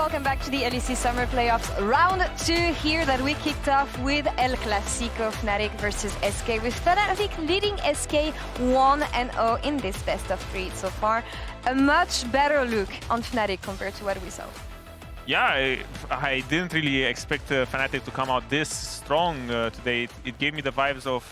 welcome back to the LEC Summer Playoffs round 2 here that we kicked off with El Clasico Fnatic versus SK, with Fnatic leading SK 1-0 in this best of 3 so far. A much better look on Fnatic compared to what we saw. Yeah, I didn't really expect Fnatic to come out this strong today. It gave me the vibes of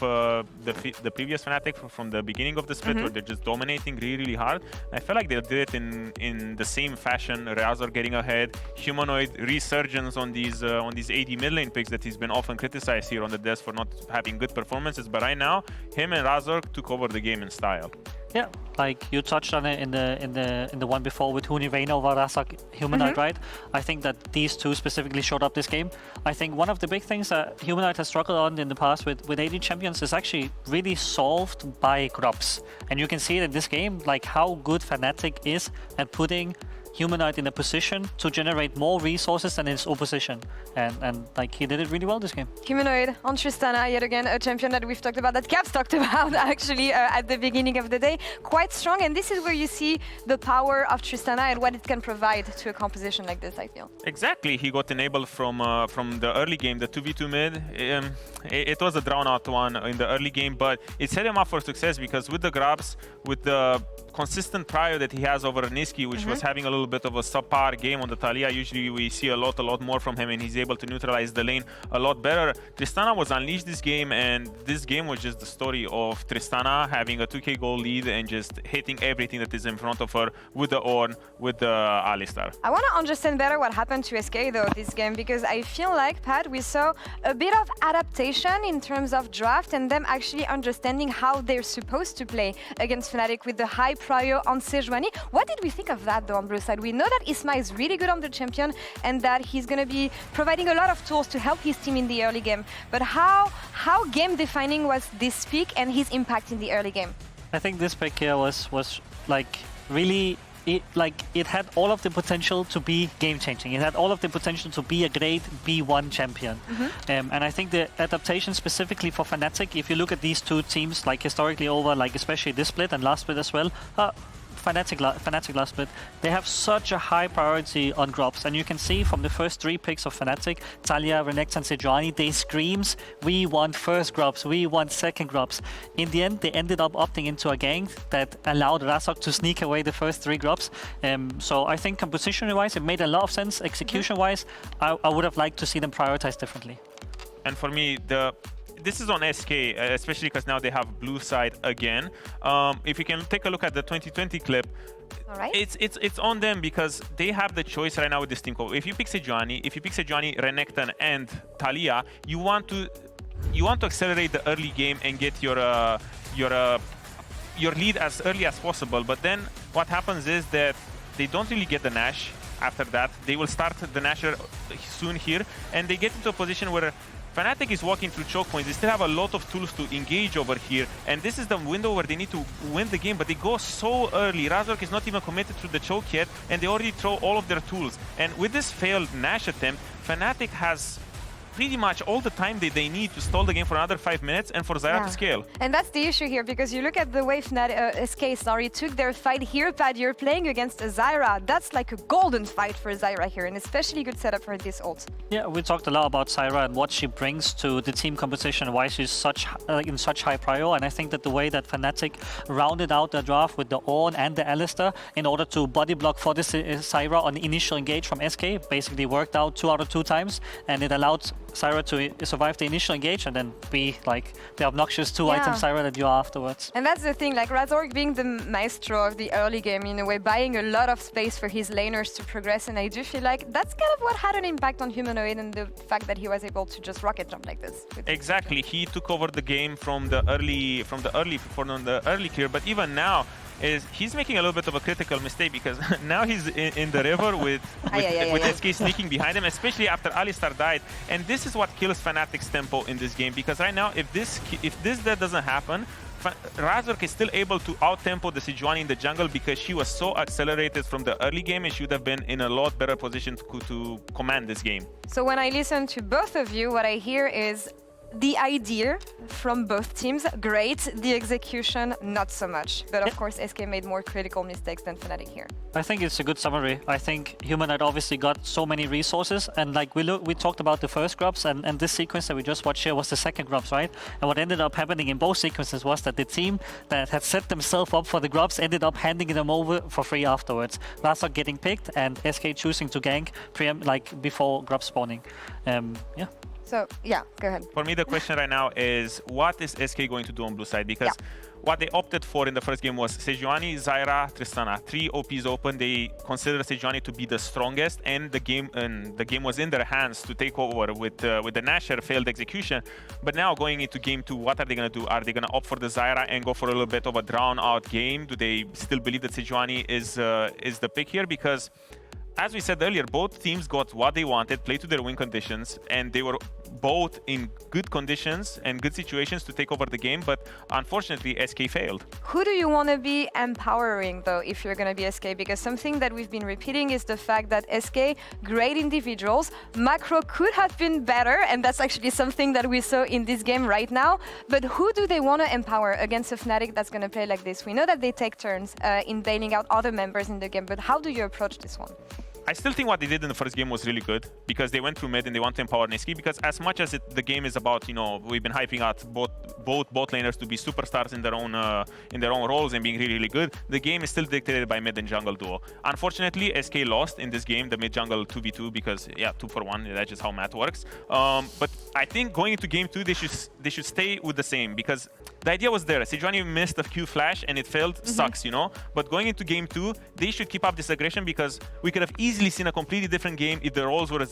the previous Fnatic from the beginning of the split, where they're just dominating really hard. I felt like they did it in the same fashion. Razork getting ahead, Humanoid resurgence on these AD mid lane picks that he's been often criticized here on the desk for not having good performances. But right now, him and Razork took over the game in style. Yeah, like you touched on it in the one before with Huni over Razork Humanoid, right? I think that these two specifically showed up this game. I think one of the big things that Humanoid has struggled on in the past with AD champions is actually really solved by grubs. And you can see it in this game, like how good Fnatic is at putting Humanoid in a position to generate more resources than his opposition, and like he did it really well this game. Humanoid on Tristana, yet again a champion that we've talked about, that Caps talked about actually at the beginning of the day. Quite strong, and this is where you see the power of Tristana and what it can provide to a composition like this, I feel. Exactly, he got enabled from the early game, the 2v2 mid. It was a drawn-out one in the early game, but it set him up for success because with the grubs, with the consistent prio that he has over Nisqy, which was having a little bit of a subpar game on the Taliyah. Usually we see a lot more from him, and he's able to neutralize the lane a lot better. Tristana was unleashed this game, and this game was just the story of Tristana having a 2k goal lead and just hitting everything that is in front of her with the Ornn, with the Alistar. I want to understand better what happened to SK though this game, because I feel like, Pat, we saw a bit of adaptation in terms of draft and them actually understanding how they're supposed to play against Fnatic with the high prio on Sejuani. What did we think of that though on blue side? We know that Isma is really good on the champion and that he's going to be providing a lot of tools to help his team in the early game. But how game defining was this pick and his impact in the early game? I think this pick here was like really, it had all of the potential to be game-changing. It had all of the potential to be a great B1 champion. And I think the adaptation specifically for Fnatic, if you look at these two teams, like historically over, like especially this split and last split as well, Fnatic last split, they have such a high priority on grubs, and you can see from the first 3 picks of Fnatic, Taliyah, Renekton, Sejuani, they screams, we want first grubs, we want second grubs. In the end, they ended up opting into a gank that allowed Razork to sneak away the first 3 grubs. So I think composition-wise, it made a lot of sense. Execution-wise, I would have liked to see them prioritize differently. And for me, this is on SK, especially because now they have blue side again. If you can take a look at the 2020 clip, it's on them because they have the choice right now with this team. If you pick Sejuani, Renekton, and Taliyah, you want to accelerate the early game and get your lead as early as possible. But then what happens is that they don't really get the Nash after that. They will start the Nasher soon here, and they get into a position where Fnatic is walking through choke points. They still have a lot of tools to engage over here, and this is the window where they need to win the game, but they go so early. Razork is not even committed to the choke yet, and they already throw all of their tools. And with this failed Nash attempt, Fnatic has pretty much all the time they need to stall the game for another 5 minutes and for Zyra to scale. And that's the issue here, because you look at the way SK took their fight here, Pat, you're playing against a Zyra. That's like a golden fight for Zyra here, and especially good setup for this ult. Yeah, we talked a lot about Zyra and what she brings to the team composition, why she's in such high prio, and I think that the way that Fnatic rounded out their draft with the Ornn and the Alistar in order to body block for this Zyra on the initial engage from SK basically worked out 2 out of 2 times, and it allowed Zyra to survive the initial engage and then be like the obnoxious 2-item Zyra that you are afterwards. And that's the thing, like Razork being the maestro of the early game in a way, buying a lot of space for his laners to progress, and I do feel like that's kind of what had an impact on Humanoid and the fact that he was able to just rocket jump like this. Exactly, he took over the game from the early clear, but even now he's making a little bit of a critical mistake because now he's in the river with SK sneaking behind him, especially after Alistar died. And this is what kills Fnatic's tempo in this game, because right now, if this doesn't happen, Razork is still able to out-tempo the Sejuani in the jungle because she was so accelerated from the early game, and she would have been in a lot better position to command this game. So when I listen to both of you, what I hear is the idea from both teams, great. The execution, not so much. But of course, SK made more critical mistakes than Fnatic here. I think it's a good summary. I think Humanoid obviously got so many resources, and like we talked about the first grubs, and this sequence that we just watched here was the second grubs, right? And what ended up happening in both sequences was that the team that had set themselves up for the grubs ended up handing them over for free afterwards. Razork getting picked, and SK choosing to gank like before grub spawning. Yeah. So, yeah, go ahead. For me, the question right now is, what is SK going to do on blue side? Because what they opted for in the first game was Sejuani, Zyra, Tristana. 3 OPs open. They considered Sejuani to be the strongest, and the game was in their hands to take over with the Nashor failed execution. But now going into game 2, what are they going to do? Are they going to opt for the Zyra and go for a little bit of a drawn-out game? Do they still believe that Sejuani is the pick here? Because as we said earlier, both teams got what they wanted, played to their win conditions, and they were both in good conditions and good situations to take over the game, but unfortunately SK failed. Who do you want to be empowering though if you're going to be SK? Because something that we've been repeating is the fact that SK, great individuals, macro could have been better, and that's actually something that we saw in this game right now. But who do they want to empower against a Fnatic that's going to play like this? We know that they take turns in bailing out other members in the game, but how do you approach this one? I still think what they did in the first game was really good, because they went through mid and they want to empower Nisqy, because as much as the game is about, you know, we've been hyping out both bot laners to be superstars in their own roles and being really, really good, the game is still dictated by mid and jungle duo. Unfortunately, SK lost in this game, the mid jungle 2v2, because, yeah, 2 for 1, that's just how math works. But I think going into game 2, they should stay with the same, because the idea was there. Sejuani missed a Q flash and it failed, sucks, you know? But going into game 2, they should keep up this aggression, because we could have easily seen a completely different game if the roles were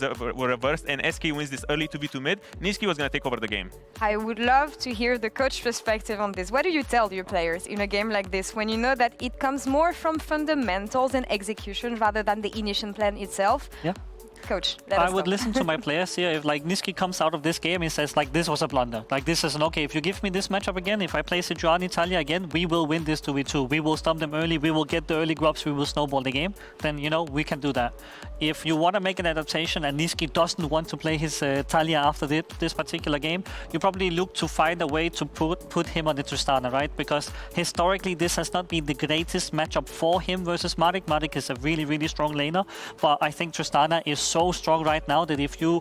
reversed and SK wins this early 2v2 mid. Nisqy was going to take over the game. I would love to hear the coach perspective on this. What do you tell your players in a game like this when you know that it comes more from fundamentals and execution rather than the initial plan itself? Yeah. Coach, I would listen to my players here. If like Nisqy comes out of this game and says like this was a blunder, like this is an okay, if you give me this matchup again, if I play Sejuani, Taliyah again, we will win this 2v2. We will stomp them early, we will get the early grubs, we will snowball the game, then you know we can do that. If you want to make an adaptation and Nisqy doesn't want to play his Taliyah after this particular game, you probably look to find a way to put him on the Tristana, right? Because historically this has not been the greatest matchup for him versus Marik. Marik is a really, really strong laner, but I think Tristana is so strong right now that if you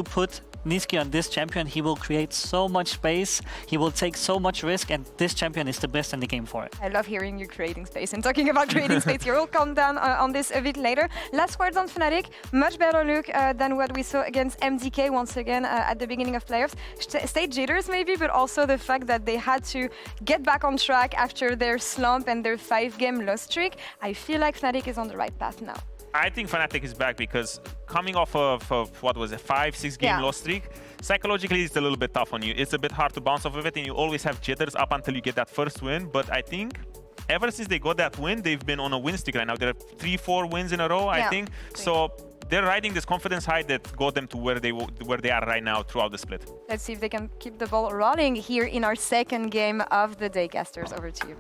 put Nisqy on this champion, he will create so much space, he will take so much risk, and this champion is the best in the game for it. I love hearing you creating space and talking about creating space here. We'll come down on this a bit later. Last words on Fnatic, much better look than what we saw against MDK once again at the beginning of playoffs. Stage jitters maybe, but also the fact that they had to get back on track after their slump and their 5-game loss streak. I feel like Fnatic is on the right path now. I think Fnatic is back, because coming off of what was a 5-6 game loss streak, psychologically it's a little bit tough on you. It's a bit hard to bounce off of it, and you always have jitters up until you get that first win. But I think ever since they got that win, they've been on a win streak right now. There are 3-4 wins in a row, I think. So they're riding this confidence high that got them to where they are right now throughout the split. Let's see if they can keep the ball rolling here in our second game of the day. Casters, over to you.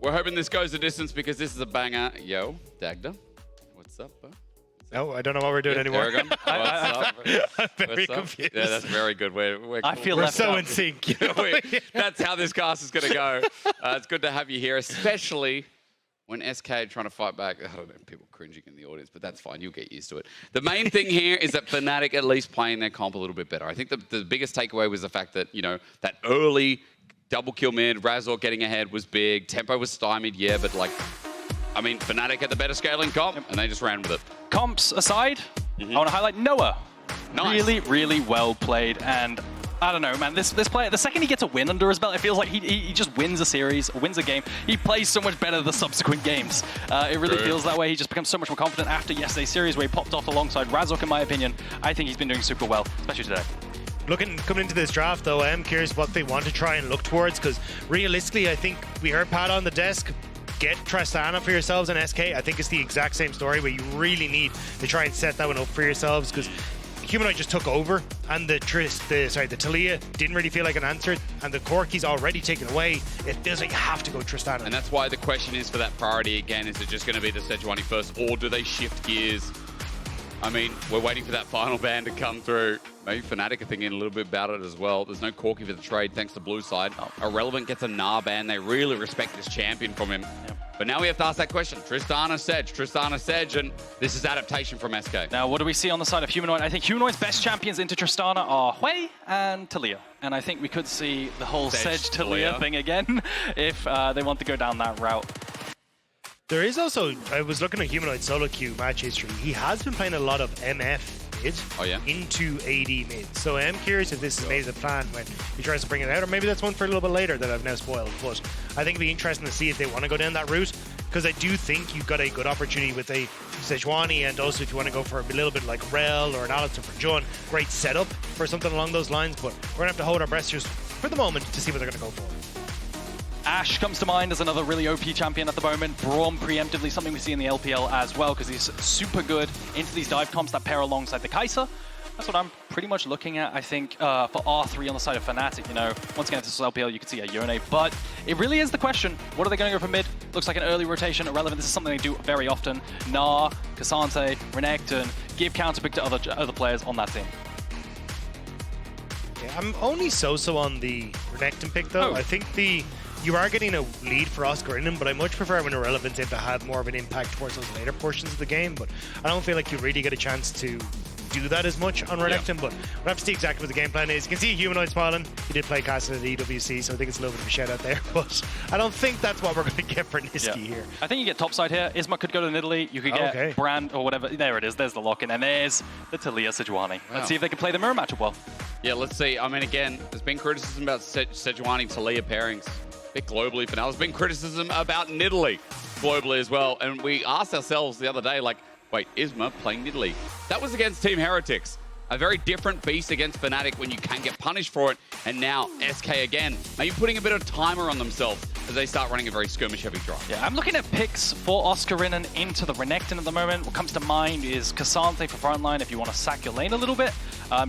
We're hoping this goes the distance because this is a banger. Yo, Dagda, what's up, bro? No, I don't know what we're doing anymore. Eragon, what's up? I'm very confused. Yeah, that's very good. We're so in sync. That's how this cast is going to go. It's good to have you here, especially when SK are trying to fight back. I don't know, people cringing in the audience, but that's fine. You'll get used to it. The main thing here is that Fnatic at least playing their comp a little bit better. I think the biggest takeaway was the fact that, you know, that early double kill mid, Razork getting ahead was big. Tempo was stymied, yeah, but like, I mean, Fnatic had the better scaling comp, and they just ran with it. Comps aside, I want to highlight Noah. Nice. Really, really well played, and I don't know, man, this player, the second he gets a win under his belt, it feels like he just wins a series, wins a game. He plays so much better the subsequent games. It really feels that way. He just becomes so much more confident after yesterday's series where he popped off alongside Razork, in my opinion. I think he's been doing super well, especially today. Coming into this draft, though, I am curious what they want to try and look towards, because realistically, I think we heard Pat on the desk, get Tristana for yourselves in SK. I think it's the exact same story where you really need to try and set that one up for yourselves, because Humanoid just took over, and the Taliyah didn't really feel like an answer, and the Corki's already taken away. It feels like you have to go Tristana. And that's why the question is for that priority again, is it just going to be the Sejuani first, or do they shift gears I mean, we're waiting for that final ban to come through. Maybe Fnatic are thinking a little bit about it as well. There's no Corki for the trade thanks to blue side. Irrelevant gets a Gnar ban. They really respect this champion from him. But now we have to ask that question. Tristana, Sej, and this is adaptation from SK. Now, what do we see on the side of Humanoid? I think Humanoid's best champions into Tristana are Hui and Taliyah. And I think we could see the whole Sej-Taliyah thing again if they want to go down that route. There is also, I was looking at Humanoid solo queue match history. He has been playing a lot of MF mid into AD mid. So I am curious if this is made as a plan when he tries to bring it out, or maybe that's one for a little bit later that I've now spoiled. But I think it'd be interesting to see if they want to go down that route, because I do think you've got a good opportunity with a Sejuani, and also if you want to go for a little bit like Rahel or an Alistar for Jun, great setup for something along those lines. But we're going to have to hold our breath just for the moment to see what they're going to go for. Ashe comes to mind as another really OP champion at the moment. Braum preemptively, something we see in the LPL as well, because he's super good into these dive comps that pair alongside the Kai'Sa. That's what I'm pretty much looking at, I think, for R3 on the side of Fnatic. You know, once again, this is LPL, you can see a Yone, but it really is the question. What are they going to go for mid? Looks like an early rotation, irrelevant. This is something they do very often. Gnar, K'Sante, Renekton, give counterpick to other players on that team. Yeah, I'm only so-so on the Renekton pick, though. I think you are getting a lead for Oscarinin, but I much prefer when Irrelevant's in to have more of an impact towards those later portions of the game. But I don't feel like you really get a chance to do that as much on Renekton, but we'll have to see exactly what the game plan is. You can see Humanoid smiling. He did play Kai'Sa at the EWC, so I think it's a little bit of a shout out there, but I don't think that's what we're going to get for Nisqy here. I think you get topside here. Isma could go to Nidalee. You could get Brand or whatever. There it is. There's the lock-in, and there's the Taliyah Sejuani. Let's see if they can play the mirror matchup well. Yeah, let's see. I mean, again, there's been criticism about Sejuani Taliyah pairings. A bit globally for now. There's been criticism about Nidalee globally as well. And we asked ourselves the other day, like, wait, Isma playing Nidalee? That was against Team Heretics. A very different beast against Fnatic when you can get punished for it. And now SK again, maybe putting a bit of timer on themselves as they start running a very skirmish-heavy drive. Yeah, I'm looking at picks for Oscarinin into the Renekton at the moment. What comes to mind is K'Sante for frontline if you want to sack your lane a little bit.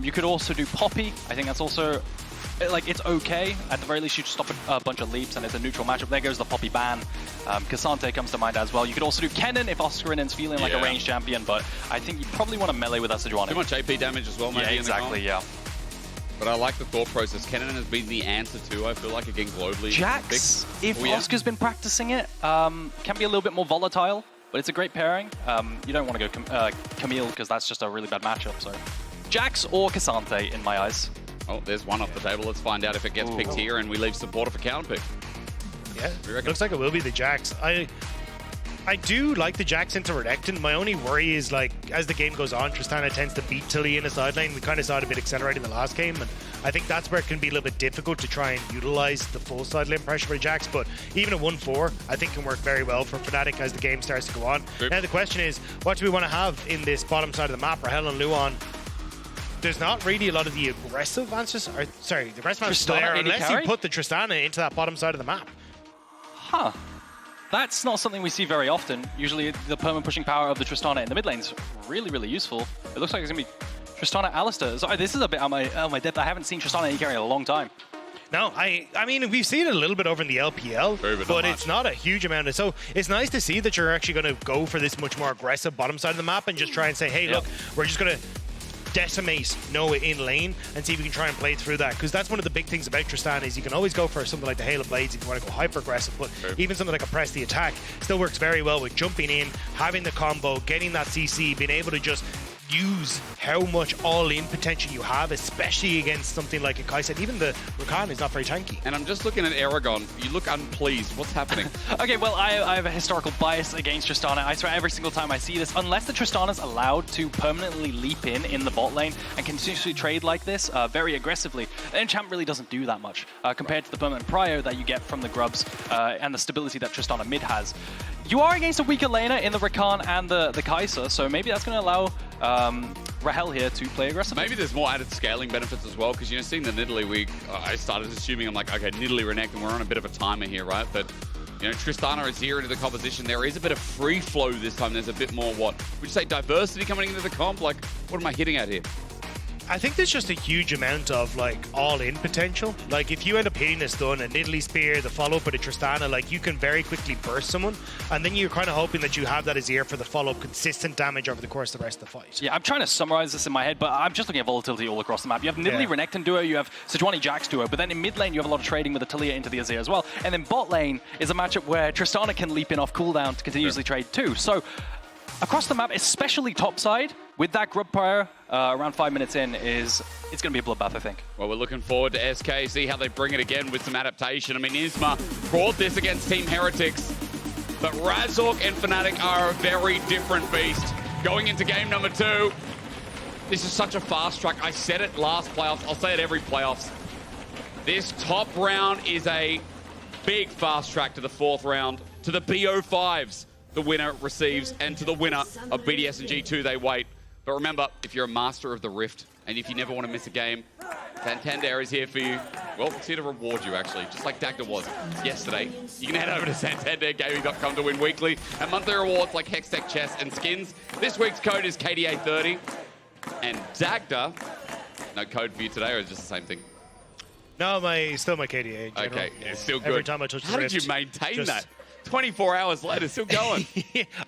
You could also do Poppy. I think that's also... like, it's okay. At the very least, you stop a bunch of leaps, and it's a neutral matchup. There goes the Poppy ban. K'Sante comes to mind as well. You could also do Kennen if Oscarinin's feeling like a ranged champion, but I think you probably want to melee with that Sejuani. Too much AP damage as well, maybe. Yeah, exactly, yeah. But I like the thought process. Kennen has been the answer too, I feel like, again, globally. Jax, if Oscar's been practicing it, can be a little bit more volatile, but it's a great pairing. You don't want to go Camille, because that's just a really bad matchup, so... Jax or K'Sante, in my eyes. Oh, there's one off the table. Let's find out if it gets picked here and we leave supporter for counterpick. Yeah, looks like it will be the Jax. I do like the Jax into Renekton. My only worry is, like, as the game goes on, Tristana tends to beat Taliyah in the side lane. We kind of saw it a bit accelerated in the last game, and I think that's where it can be a little bit difficult to try and utilize the full side lane pressure for Jax, but even a 1-4, I think can work very well for Fnatic as the game starts to go on. Now the question is, what do we want to have in this bottom side of the map? Rahel and Luon. There's not really a lot of the aggressive answers, or sorry, the aggressive answers there, unless you put the Tristana into that bottom side of the map. Huh. That's not something we see very often. Usually the permanent pushing power of the Tristana in the mid lane is really, really useful. It looks like it's going to be Tristana Alistar. Sorry, this is a bit out of my depth. I haven't seen Tristana carry in a long time. No, I mean, we've seen it a little bit over in the LPL, but it's not a huge amount. So it's nice to see that you're actually going to go for this much more aggressive bottom side of the map and just try and say, hey, look, we're just going to decimate Noah in lane and see if we can try and play through that, because that's one of the big things about Tristana is you can always go for something like the Hail of Blades if you want to go hyper aggressive, but even something like a press the attack still works very well with jumping in, having the combo, getting that CC, being able to just use how much all-in potential you have, especially against something like a Kai'Sa. And even the Rakan is not very tanky. And I'm just looking at Eragon. You look unpleased. What's happening? Okay, well, I have a historical bias against Tristana. I swear every single time I see this, unless the Tristana's allowed to permanently leap in the bot lane and continuously trade like this very aggressively, then Champ really doesn't do that much compared to the permanent prior that you get from the grubs and the stability that Tristana mid has. You are against a weaker laner in the Rakan and the Kai'Sa, so maybe that's going to allow Rahel here to play aggressively. Maybe there's more added scaling benefits as well, because, you know, seeing the Nidalee, I started assuming, I'm like, okay, Nidalee, Renekton, we're on a bit of a timer here, right? But, you know, Tristana is here into the composition. There is a bit of free flow this time. There's a bit more, what would you say, diversity coming into the comp? Like, what am I hitting at here? I think there's just a huge amount of like all-in potential. Like if you end up hitting a stun, a Nidalee spear, the follow-up with a Tristana, like you can very quickly burst someone, and then you're kind of hoping that you have that Azir for the follow-up consistent damage over the course of the rest of the fight. Yeah, I'm trying to summarize this in my head, but I'm just looking at volatility all across the map. You have Nidalee Renekton duo, you have Sejuani Jax duo, but then in mid lane you have a lot of trading with the Taliyah into the Azir as well. And then bot lane is a matchup where Tristana can leap in off cooldown to continuously trade too. So across the map, especially top side, with that grub prior around 5 minutes in, it's going to be a bloodbath, I think. Well, we're looking forward to SK, see how they bring it again with some adaptation. I mean, Isma brought this against Team Heretics, but Razork and Fnatic are a very different beast. Going into game number 2, this is such a fast track. I said it last playoffs, I'll say it every playoffs. This top round is a big fast track to the 4th round, to the BO5s. The winner receives, and to the winner of BDS and G2, they wait. But remember, if you're a master of the Rift, and if you never want to miss a game, Santander is here for you. Well, it's here to reward you, actually, just like Dagda was yesterday. You can head over to santandergaming.com to win weekly and monthly rewards like Hextech chests and skins. This week's code is KDA30. And Dagda, no code for you today, or is it just the same thing? No, still my KDA in general. Okay, it's still good. Every time I touch the How Rift, did you maintain just- that? 24 hours later, still going.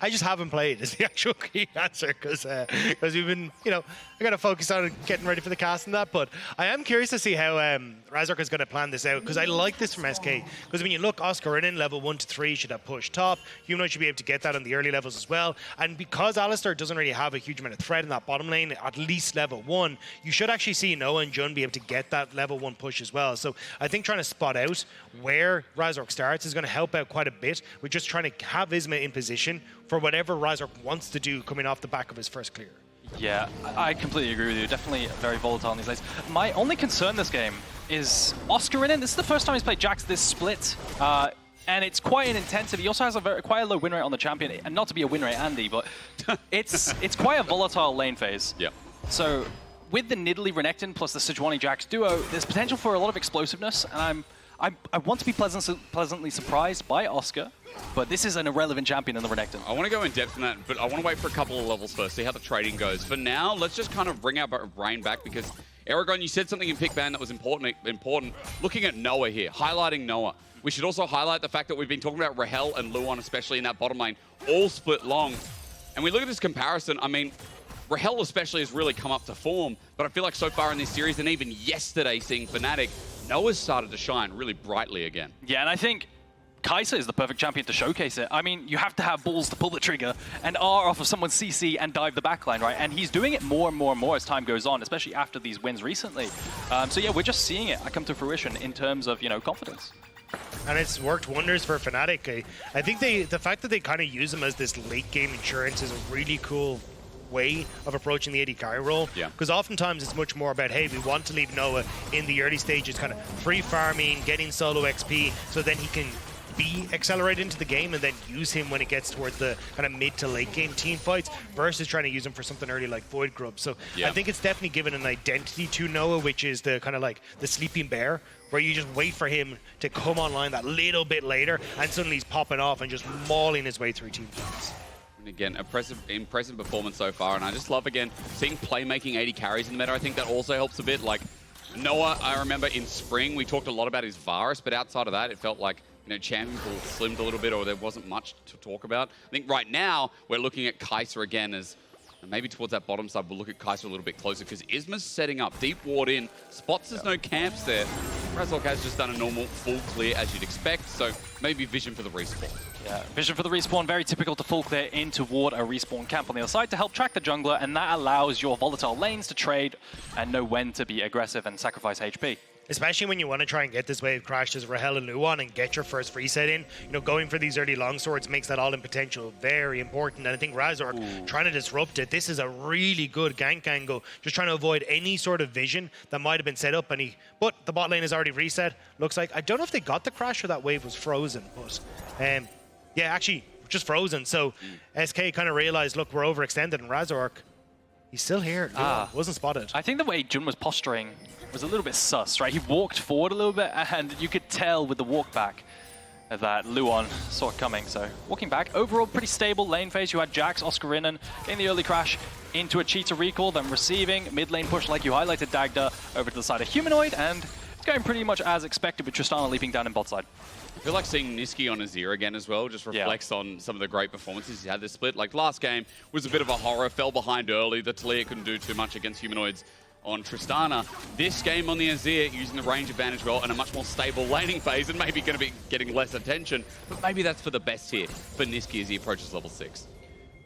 I just haven't played is the actual key answer because we've been, I got to focus on getting ready for the cast and that. But I am curious to see how Razork is going to plan this out because I like this from SK. Because when you look, Oscarinin level 1 to 3 should have push top. Humanoid should be able to get that on the early levels as well. And because Alistar doesn't really have a huge amount of threat in that bottom lane, at least level 1, you should actually see Noah and Jun be able to get that level 1 push as well. So I think trying to spot out where Razork starts is going to help out quite a bit. We're just trying to have Isma in position for whatever Razork wants to do coming off the back of his first clear. Yeah, I completely agree with you. Definitely very volatile in these lanes. My only concern this game is Oscarinin. This is the first time he's played Jax this split. And it's quite an intensity. He also has quite a low win rate on the champion. And not to be a win rate Andy, but it's quite a volatile lane phase. Yeah. So with the Nidalee Renekton plus the Sejuani Jax duo, there's potential for a lot of explosiveness. And I want to be pleasantly surprised by Oscar, but this is an irrelevant champion in the Renekton. I want to go in depth in that, but I want to wait for a couple of levels first, see how the trading goes. For now, let's just kind of bring our brain back because Eragon, you said something in pick ban that was important. Looking at Noah here, highlighting Noah. We should also highlight the fact that we've been talking about Rahel and Luon, especially in that bottom lane, all split long. And we look at this comparison, I mean, Rahel especially has really come up to form, but I feel like so far in this series, and even yesterday seeing Fnatic, Noah's started to shine really brightly again. Yeah, and I think Kai'Sa is the perfect champion to showcase it. I mean, you have to have balls to pull the trigger and R off of someone's CC and dive the backline, right? And he's doing it more and more and more as time goes on, especially after these wins recently. So yeah, we're just seeing it come to fruition in terms of, confidence. And it's worked wonders for Fnatic. I think the fact that they kind of use him as this late game insurance is a really cool way of approaching the AD carry role. Yeah. Because oftentimes it's much more about, hey, we want to leave Noah in the early stages, kind of free farming, getting solo XP, so then he can be accelerated into the game and then use him when it gets towards the kind of mid to late game team fights versus trying to use him for something early like Void Grub. So yeah. I think it's definitely given an identity to Noah, which is the kind of like the sleeping bear, where you just wait for him to come online that little bit later and suddenly he's popping off and just mauling his way through team fights. Again, impressive performance so far, and I just love, again, seeing playmaking 80 carries in the meta. I think that also helps a bit. Like, Noah, I remember in spring, we talked a lot about his Varus, but outside of that, it felt like, champion pool slimmed a little bit, or there wasn't much to talk about. I think right now, we're looking at Kai'Sa again as, maybe towards that bottom side, we'll look at Kai'Sa a little bit closer, because Isma's setting up, deep ward in, spots there's no camps there. Razork has just done a normal full clear, as you'd expect, so maybe vision for the respawn. Yeah, vision for the respawn, very typical to full clear in toward a respawn camp on the other side to help track the jungler, and that allows your volatile lanes to trade and know when to be aggressive and sacrifice HP. Especially when you want to try and get this wave crashed as Rahel and Luon and get your first reset in. Going for these early longswords makes that all-in potential very important. And I think Razork trying to disrupt it, this is a really good gank angle, just trying to avoid any sort of vision that might have been set up. But the bot lane is already reset. Looks like, I don't know if they got the crash or that wave was frozen, but yeah, actually just frozen. So SK kind of realized, look, we're overextended, and Razork, he's still here. Wasn't spotted. I think the way Jun was posturing was a little bit sus, right? He walked forward a little bit, and you could tell with the walk back that Luon saw it coming. So walking back, overall pretty stable lane phase. You had Jax, Oscarinin in the early crash into a cheetah recall, then receiving mid lane push like you highlighted Dagda over to the side of Humanoid, and it's going pretty much as expected with Tristana leaping down in bot side. I feel like seeing Nisqy on Azir again as well just reflects on some of the great performances he had this split. Like last game was a bit of a horror, fell behind early. The Taliyah couldn't do too much against Humanoids on Tristana. This game on the Azir, using the range advantage well and a much more stable laning phase, and maybe going to be getting less attention. But maybe that's for the best here for Nisqy as he approaches level 6.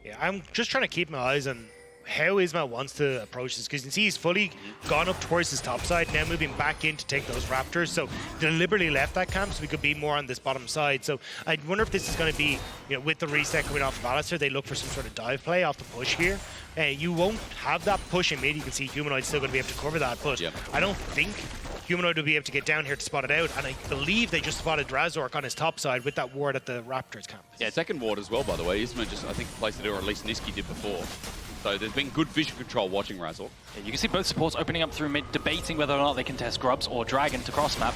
Yeah, I'm just trying to keep my eyes on how Isma wants to approach this, because you can see he's fully gone up towards his top side, now moving back in to take those Raptors. So deliberately left that camp so we could be more on this bottom side. So I wonder if this is going to be, you know, with the reset coming off of Alistar, they look for some sort of dive play off the push here. You won't have that push in mid. You can see Humanoid's still going to be able to cover that, but I don't think Humanoid will be able to get down here to spot it out, and I believe they just spotted Razork on his top side with that ward at the Raptors camp. Yeah, second ward as well, by the way. Isma just, I think, placed it, or at least Nisqy did before. So there's been good vision control watching Razork. Yeah, you can see both supports opening up through mid, debating whether or not they can test Grubs or Dragon to cross map.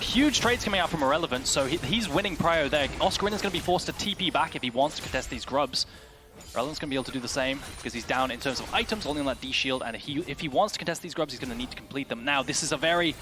Huge trades coming out from Irrelevant, so he's winning prio there. Oscarinin is going to be forced to TP back if he wants to contest these Grubs. Irrelevant's going to be able to do the same because he's down in terms of items, only on that D shield, and if he wants to contest these Grubs, he's going to need to complete them. Now, this is a very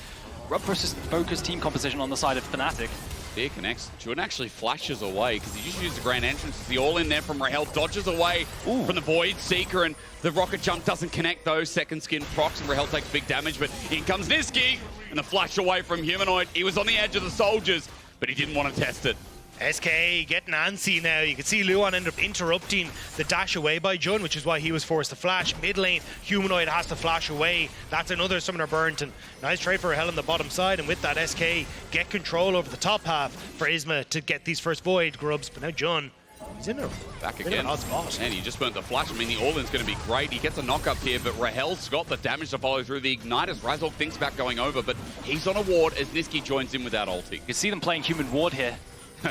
Grub versus focused team composition on the side of Fnatic. Here connects. Jun actually flashes away because he just used the grand entrance. The all-in there from Rahel dodges away from the Void Seeker, and the rocket jump doesn't connect those. Second skin procs, and Rahel takes big damage, but in comes Nisqy, and the flash away from Humanoid. He was on the edge of the soldiers, but he didn't want to test it. SK getting antsy now. You can see Luon end up interrupting the dash away by Jun, which is why he was forced to flash. Mid lane, Humanoid has to flash away. That's another summoner burnt, and nice trade for Rahel on the bottom side. And with that, SK get control over the top half for Isma to get these first Void Grubs. But now Jun, he's in a back again. And he just burnt the flash. I mean, the all-in's going to be great. He gets a knock up here, but Rahel's got the damage to follow through the ignite as Razork thinks about going over, but he's on a ward as Nisqy joins in without ulti. You can see them playing human ward here.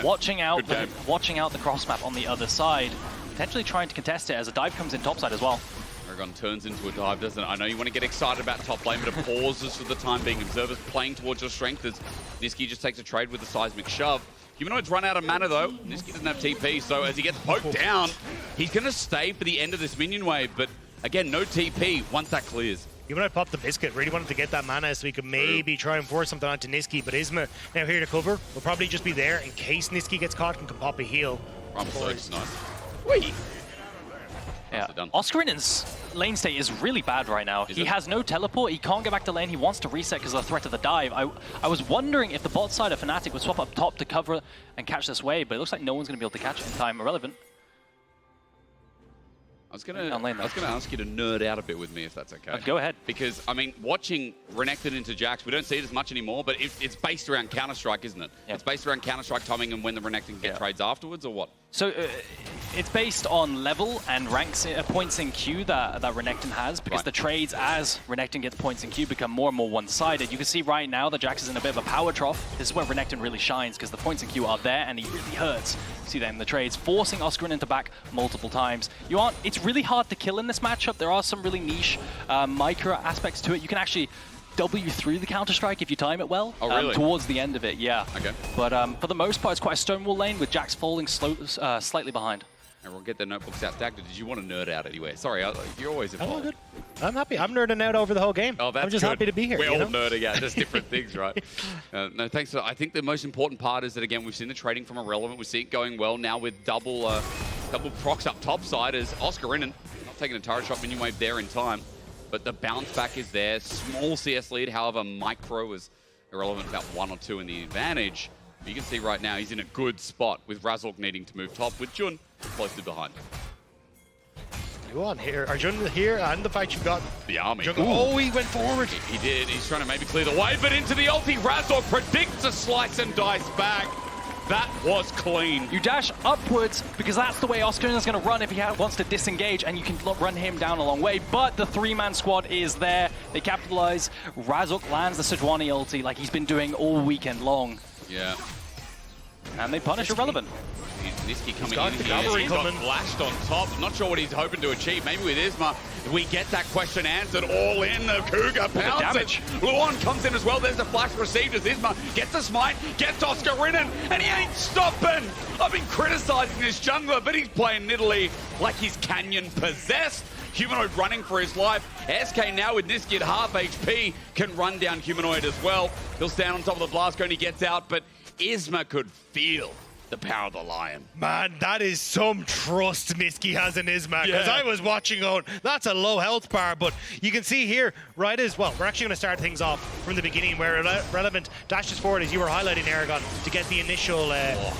watching out the cross map on the other side, potentially trying to contest it as a dive comes in top side as well. Eragon turns into a dive, doesn't it? I know you want to get excited about top lane, but it pauses for the time being. Observers playing towards your strength as Nisqy just takes a trade with the seismic shove. Humanoid's run out of mana though. Nisqy doesn't have TP, so as he gets poked down, he's going to stay for the end of this minion wave, but again, no TP once that clears. Humanoid popped the biscuit, really wanted to get that mana so we could maybe try and force something onto Nisqy, but Isma now here to cover. Will probably just be there in case Nisqy gets caught and can pop a heal. Surge, nice. Whee! Yeah, Oscarin's lane state is really bad right now. He has no teleport, he can't get back to lane, he wants to reset because of the threat of the dive. I was wondering if the bot side of Fnatic would swap up top to cover and catch this wave, but it looks like no one's going to be able to catch it in time. Irrelevant. I was gonna ask you to nerd out a bit with me, if that's okay. Go ahead. Because, I mean, watching Renekton into Jax, we don't see it as much anymore, but it's based around Counter-Strike, isn't it? Yep. It's based around Counter-Strike timing and when the Renekton get trades afterwards, or what? So it's based on level and ranks, points in queue that Renekton has, because the trades as Renekton gets points in queue become more and more one-sided. You can see right now that Jax is in a bit of a power trough. This is where Renekton really shines, because the points in queue are there and he really hurts. You see that in the trades, forcing Oscarinin to back multiple times. It's really hard to kill in this matchup. There are some really niche micro aspects to it. You can actually W through the Counter-Strike if you time it well. Oh, really? Towards the end of it, yeah. Okay. But for the most part, it's quite a Stonewall lane with Jax falling slightly behind. Everyone get their notebooks out. Dagda, did you want to nerd out anyway? Sorry, you're always involved. I'm all good. I'm happy. I'm nerding out over the whole game. Oh, that's I'm just good. happy to be here. We're all nerding out, just different things, right? No, thanks. I think the most important part is that, again, we've seen the trading from Irrelevant. We see it going well now with double procs up top side as Oscarinin not taking a turret shot minion wave there in time. But the bounce back is there. Small CS lead, however, micro is Irrelevant, about 1 or 2 in the advantage. But you can see right now he's in a good spot with Razork needing to move top, with Jun closely behind. Luon here, Jun here, and the fact you've got the army. Oh, he went forward. He did. He's trying to maybe clear the way, but into the ulti. Razork predicts a slice and dice back. That was clean. You dash upwards because that's the way Oscarinin is going to run if he wants to disengage, and you can run him down a long way. But the 3-man squad is there. They capitalize. Razork lands the Sejuani ulti like he's been doing all weekend long. Yeah. And they punish Irrelevant. Nisqy coming got in the here. cavalry He's got coming. flashed on top. I'm not sure what he's hoping to achieve. Maybe with Isma, we get that question answered. All in, the Cougar pounces. Luon comes in as well. There's a flash received as Isma gets a smite, gets Oscarinin, and he ain't stopping. I've been criticizing this jungler, but he's playing Nidalee like he's Canyon possessed. Humanoid running for his life. SK now with Nisqy at half HP can run down Humanoid as well. He'll stand on top of the blast cone, he gets out, but Isma could feel the power of the Lion. Man, that is some trust Nisqy has in Isma, because I was watching going, that's a low health bar, but you can see here, right as well, we're actually going to start things off from the beginning where Relevant dashes forward, as you were highlighting, Eragon, to get the initial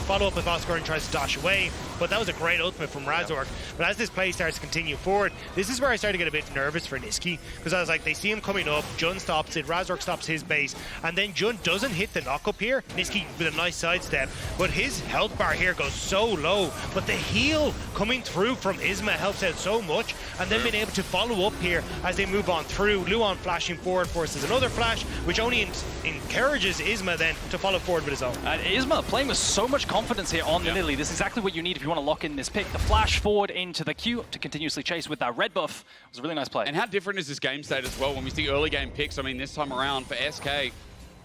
follow-up with Oscarinin tries to dash away, but that was a great ultimate from Razork. But as this play starts to continue forward, this is where I started to get a bit nervous for Nisqy, because I was like, they see him coming up, Jun stops it, Razork stops his base, and then Jun doesn't hit the knock-up here, Nisqy with a nice sidestep, but his health bar here goes so low, but the heal coming through from Isma helps out so much, and then being able to follow up here as they move on through. Luon flashing forward forces another flash, which only encourages Isma then to follow forward with his own. And Isma playing with so much confidence here on the Nidalee. This is exactly what you need if you want to lock in this pick. The flash forward into the queue to continuously chase with that red buff was a really nice play. And how different is this game state as well when we see early game picks? I mean, this time around for SK,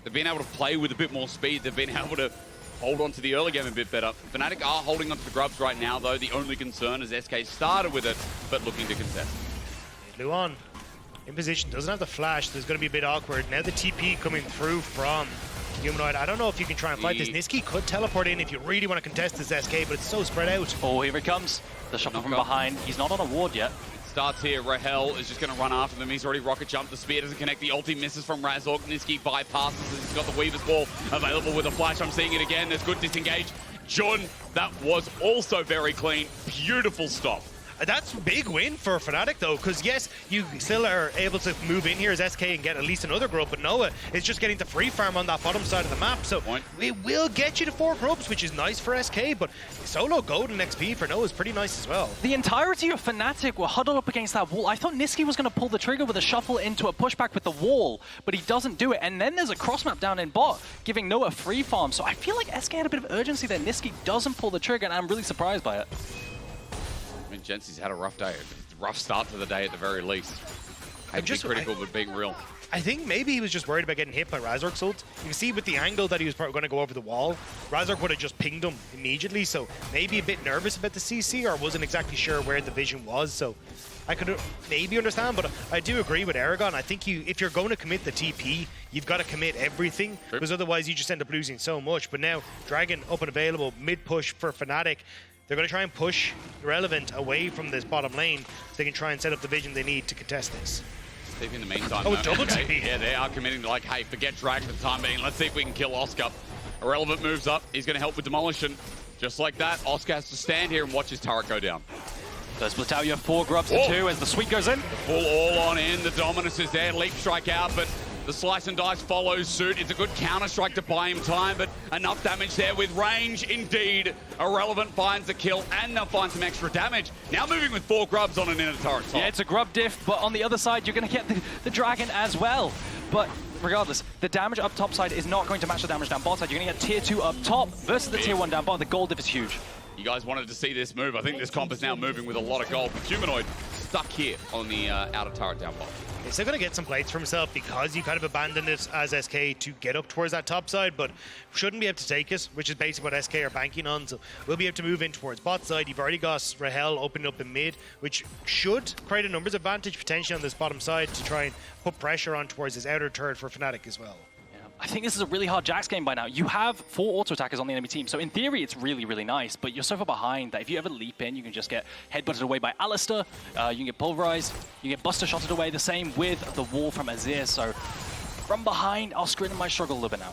they've been able to play with a bit more speed. They've been able to hold on to the early game a bit better. Fnatic are holding on to the grubs right now, though. The only concern is SK started with it, but looking to contest. Luon in position, doesn't have the flash, so it's going to be a bit awkward. Now the TP coming through from Humanoid. I don't know if you can try and fight this. Nisqy could teleport in if you really want to contest this SK, but it's so spread out. Oh, here it comes. The shuffle from behind. He's not on a ward yet. Starts here, Rahel is just going to run after them. He's already rocket jumped. The spear doesn't connect. The ulti misses from Razork. Nisqy bypasses as he's got the Weaver's Ball available with a flash. I'm seeing it again. There's good disengage. Jun, that was also very clean. Beautiful stop. That's a big win for Fnatic though, because yes, you still are able to move in here as SK and get at least another grub, but Noah is just getting the free farm on that bottom side of the map, so it will get you to 4 grubs, which is nice for SK, but solo golden XP for Noah is pretty nice as well. The entirety of Fnatic were huddled up against that wall. I thought Nisqy was going to pull the trigger with a shuffle into a pushback with the wall, but he doesn't do it, and then there's a cross map down in bot, giving Noah free farm, so I feel like SK had a bit of urgency there. Nisqy doesn't pull the trigger, and I'm really surprised by it. I mean, Jensi's had a rough day. A rough start to the day at the very least. I'd be critical, but being real. I think maybe he was just worried about getting hit by Razork's ult. You can see with the angle that he was probably going to go over the wall, Razork would have just pinged him immediately, so maybe a bit nervous about the CC or wasn't exactly sure where the vision was, so I could maybe understand, but I do agree with Eragon. I think if you're going to commit the TP, you've got to commit everything, because otherwise you just end up losing so much. But now, Dragon up and available, mid-push for Fnatic. They're going to try and push Relevant away from this bottom lane so they can try and set up the vision they need to contest this. In the meantime, double TP. Yeah, they are committing to like, hey, forget Dragon for the time being. Let's see if we can kill Oscar. Irrelevant moves up. He's going to help with demolition. Just like that, Oscar has to stand here and watch his turret go down. So split out, you have 4 grubs to 2 as the sweep goes in. The full all on in. The dominance is there. Leap strike out, but the slice and dice follows suit. It's a good counter strike to buy him time, but enough damage there with range indeed. Irrelevant finds a kill and they'll find some extra damage. Now moving with 4 grubs on an inner turret top. Yeah, it's a grub diff, but on the other side, you're going to get the dragon as well. But regardless, the damage up top side is not going to match the damage down bot side. You're going to get tier 2 up top versus the tier 1 down bottom. The gold diff is huge. You guys wanted to see this move. I think this comp is now moving with a lot of gold. But Humanoid stuck here on the outer turret down bottom. He's still going to get some plates for himself because you kind of abandoned it as SK to get up towards that top side, but shouldn't be able to take it, which is basically what SK are banking on. So we'll be able to move in towards bot side. You've already got Rahel opening up in mid, which should create a numbers advantage potentially on this bottom side to try and put pressure on towards this outer turret for Fnatic as well. I think this is a really hard Jax game by now. You have 4 auto attackers on the enemy team, so in theory it's really, really nice, but you're so far behind that if you ever leap in, you can just get headbutted away by Alistar, you can get pulverized, you can get buster shotted away, the same with the wall from Azir, so from behind, Oscarinin might struggle a little bit now.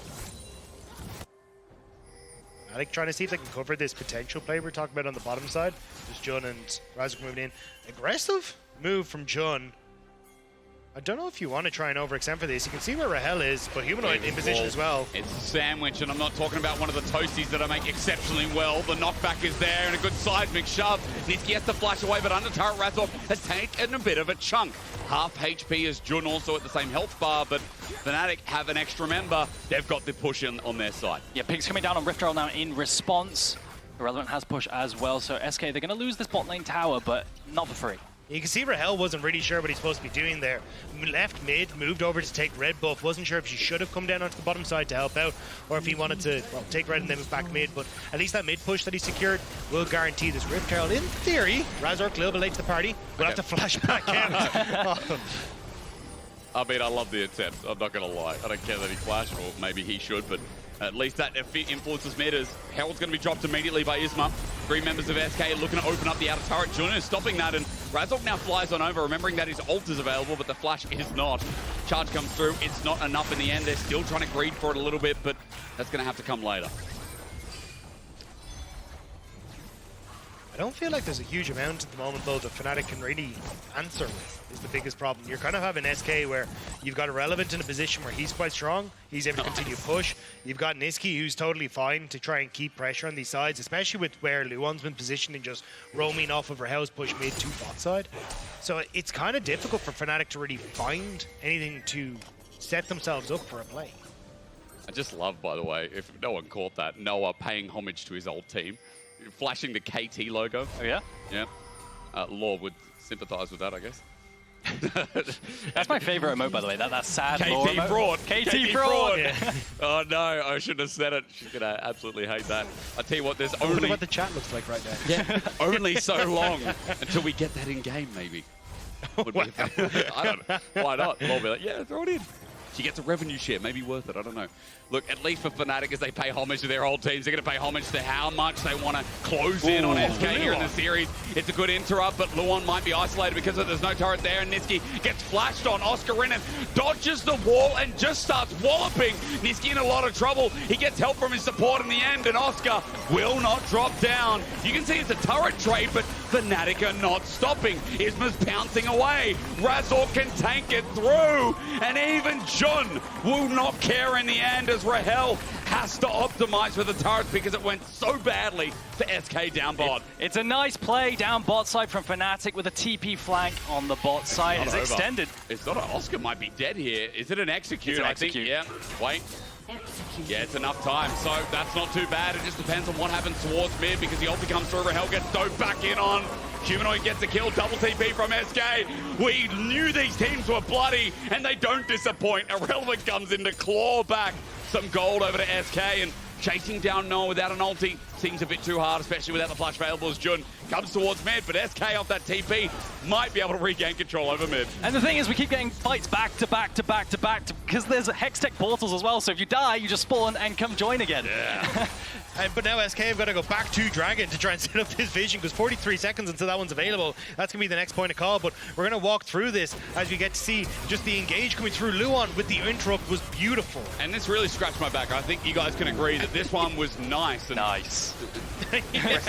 I think trying to see if they can cover this potential play we're talking about on the bottom side. There's Jun and Razork moving in. Aggressive move from Jun. I don't know if you want to try and overextend for this. You can see where Rahel is, but Humanoid in position as well. It's a sandwich, and I'm not talking about one of the toasties that I make exceptionally well. The knockback is there, and a good seismic shove. Nisqy has to flash away, but under turret Razork has taken a bit of a chunk. Half HP as Jun, also at the same health bar, but Fnatic have an extra member. They've got the push on their side. Yeah, Pig's coming down on Rift Trail now in response. Irrelevant has push as well, so SK, they're going to lose this bot lane tower, but not for free. You can see Rahel wasn't really sure what he's supposed to be doing there. Left mid, moved over to take red buff. Wasn't sure if she should have come down onto the bottom side to help out, or if he wanted to, well, take red and then move back mid. But at least that mid push that he secured will guarantee this Rift Herald. In theory, Razork a little bit late to the party. We'll have to flash back out. I mean, I love the attempt. I'm not going to lie. I don't care that he flashed, or maybe he should, but at least that influences meters. Herald's going to be dropped immediately by Isma. 3 members of SK looking to open up the outer turret. Jun is stopping that, and Razork now flies on over, remembering that his ult is available, but the flash is not. Charge comes through. It's not enough in the end. They're still trying to greed for it a little bit, but that's going to have to come later. I don't feel like there's a huge amount at the moment, though, that Fnatic can really answer with, is the biggest problem. You're kind of having SK where you've got Irrelevant in a position where he's quite strong. He's able to continue push. You've got Nisqy, who's totally fine to try and keep pressure on these sides, especially with where Luon's been positioned and just roaming off of Rahel's push mid to bot side. So it's kind of difficult for Fnatic to really find anything to set themselves up for a play. I just love, by the way, if no one caught that, Noah paying homage to his old team. Flashing the KT logo. Oh, yeah? Yeah. Laure would sympathize with that, I guess. That's my favorite emote, by the way. That sad Laure KT emote. fraud. KT fraud. Yeah. Oh no, I shouldn't have said it. She's gonna absolutely hate that. I tell you what, there's I wonder only what the chat looks like right now. yeah, only so long until we get that in game, maybe. Would be, I don't know. Why not? We'll be like, yeah, throw it in. She gets a revenue share, maybe worth it, I don't know. Look, at least for Fnatic, as they pay homage to their old teams, they're going to pay homage to how much they want to close in on SK here in the series. It's a good interrupt, but Luon might be isolated because there's no turret there, and Nisqy gets flashed on. Oscarinin dodges the wall and just starts walloping. Nisqy in a lot of trouble. He gets help from his support in the end, and Oscar will not drop down. You can see it's a turret trade, but Fnatic are not stopping. Isma's pouncing away. Razork can tank it through, and even Jun will not care in the end, as Rahel has to optimize for the turrets because it went so badly for SK down bot. It's a nice play down bot side from Fnatic with a TP flank on the bot side. It's extended. It's not an Oscar might be dead here. Is it an execute? It's an I execute. think, yeah. Wait. Yeah, it's enough time, so that's not too bad. It just depends on what happens towards mid because the ulti comes through. Rahel gets dove back in on. Humanoid gets a kill, double TP from SK. We knew these teams were bloody, and they don't disappoint. Irrelevant comes in to claw back some gold over to SK, and chasing down Noah without an ulti seems a bit too hard, especially without the flash available as Jun comes towards mid, but SK off that TP might be able to regain control over mid. And the thing is, we keep getting fights back to back to back to back because there's Hextech portals as well, so if you die, you just spawn and come join again. Yeah. But now SK have got to go back to Dragon to try and set up this vision because 43 seconds until that one's available. That's going to be the next point of call, but we're going to walk through this as we get to see just the engage coming through. Luon with the interrupt was beautiful. And this really scratched my back. I think you guys can agree that this one was nice. And Nice.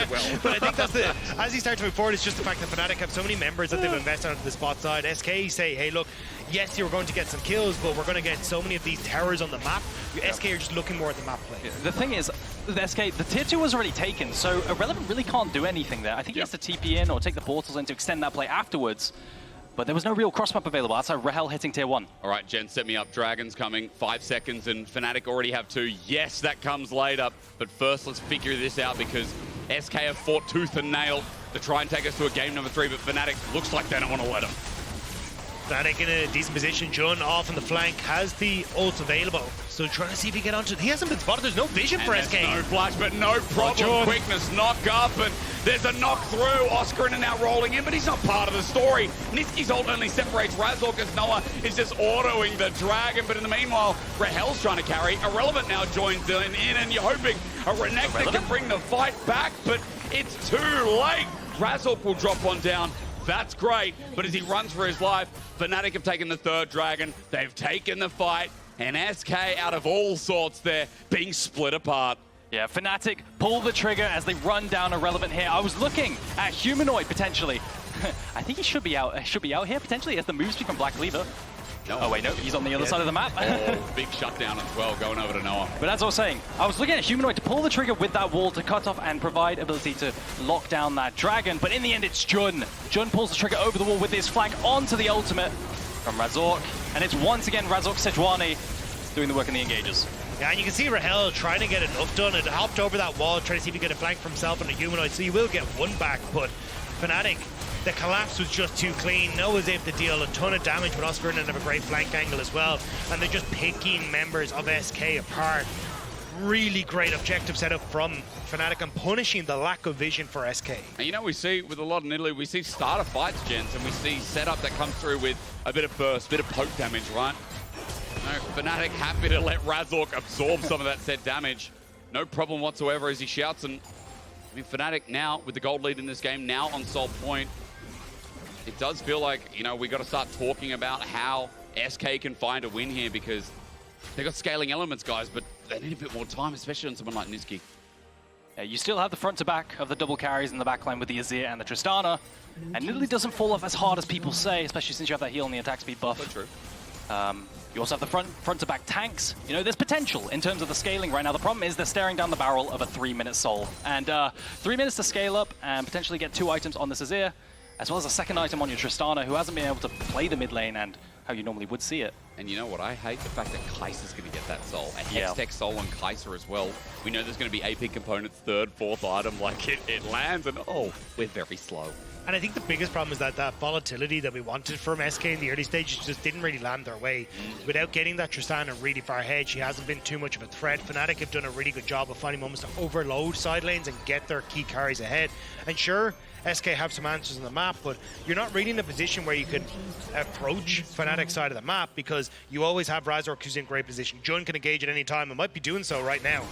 well. But I think that's the, as he starts to move forward, it's just the fact that Fnatic have so many members that they've invested onto the spot side. SK say, hey, look, yes, you're going to get some kills, but we're going to get so many of these towers on the map. SK are just looking more at the map play. Yeah, the thing is, the SK, the tier 2 was already taken, so Irrelevant really can't do anything there. I think he has to TP in or take the portals in to extend that play afterwards. But there was no real cross map available outside Rahel hitting tier 1. All right, Jen, set me up. Dragon's coming. 5 seconds, and Fnatic already have 2. Yes, that comes later. But first, let's figure this out because SK have fought tooth and nail to try and take us to a game number 3, but Fnatic looks like they don't want to let them. Fnatic in a decent position. Jun off on the flank has the ult available. So trying to see if he can get onto it. He hasn't been spotted. There's no vision for SK. No flash, but no problem. Quickness, knock up, and there's a knock through. Oscarinin now rolling in, but he's not part of the story. Nisqy's ult only separates Razork as Noah is just autoing the dragon, but in the meanwhile, Rahel's trying to carry. Irrelevant now joins in, and you're hoping a Renekton can bring the fight back, but it's too late. Razork will drop one down. That's great, but as he runs for his life, Fnatic have taken the 3rd dragon. They've taken the fight, and SK out of all sorts there, being split apart. Yeah, Fnatic pull the trigger as they run down Irrelevant here. I was looking at Humanoid potentially. I think he should be out here potentially as the move speed from Black Cleaver. No. Oh wait, no, he's on the other side of the map. Oh, big shutdown as well, going over to Noah. But as I was saying, I was looking at Humanoid to pull the trigger with that wall to cut off and provide ability to lock down that dragon. But in the end, it's Jun. Jun pulls the trigger over the wall with his flank onto the ultimate from Razork. And it's once again Razork Sejuani doing the work in the engages. Yeah, and you can see Rahel trying to get enough done. It hopped over that wall, trying to see if he could get a flank for himself and a Humanoid, so you will get one back, but Fnatic, the collapse was just too clean. Noah's able to deal a ton of damage, but Oscarinin have a great flank angle as well, and they're just picking members of SK apart. Really great objective setup from Fnatic and punishing the lack of vision for SK. And you know, we see with a lot of Nidalee, we see starter fights, gents, and we see setup that comes through with a bit of burst, a bit of poke damage, right? No, Fnatic happy to let Razork absorb some of that said damage. No problem whatsoever as he shouts. And I mean, Fnatic now with the gold lead in this game, now on Sol Point. It does feel like, you know, we got to start talking about how SK can find a win here, because they've got scaling elements, guys, but they need a bit more time, especially on someone like Nisqy. Yeah, you still have the front to back of the double carries in the backline with the Azir and the Tristana, and Nidalee doesn't fall off as hard as people say, especially since you have that heal and the attack speed buff. So true. You also have the front to back tanks. You know, there's potential in terms of the scaling right now. The problem is they're staring down the barrel of a 3-minute Sol. And 3 minutes to scale up and potentially get 2 items on this Azir, as well as a second item on your Tristana, who hasn't been able to play the mid lane and how you normally would see it. And you know what? I hate the fact that Kai'Sa's going to get that Sol. A Hextech Sol on Kai'Sa as well. We know there's going to be AP components, 3rd, 4th item. Like, it lands and, oh, we're very slow. And I think the biggest problem is that volatility that we wanted from SK in the early stages just didn't really land their way. Without getting that Tristana really far ahead, she hasn't been too much of a threat. Fnatic have done a really good job of finding moments to overload side lanes and get their key carries ahead. And sure, SK have some answers on the map, but you're not really in a position where you can approach Fnatic's side of the map, because you always have Razork, who's in great position. Jun can engage at any time and might be doing so right now.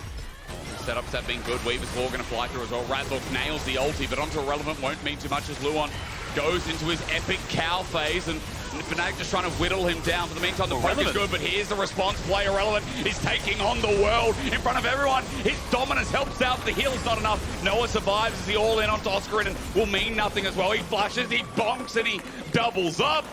Setups have been good. Weaver's Claw going to fly through as well. Razork nails the ulti, but onto Irrelevant won't mean too much as Luon goes into his epic cow phase, and Fnatic just trying to whittle him down. For the meantime, the poke is good, but here's the response play. Irrelevant is taking on the world in front of everyone. His dominance helps out, but the heal's not enough. Noah survives as the all-in onto Oscarinin will mean nothing as well. He flashes, he bonks, and he doubles up.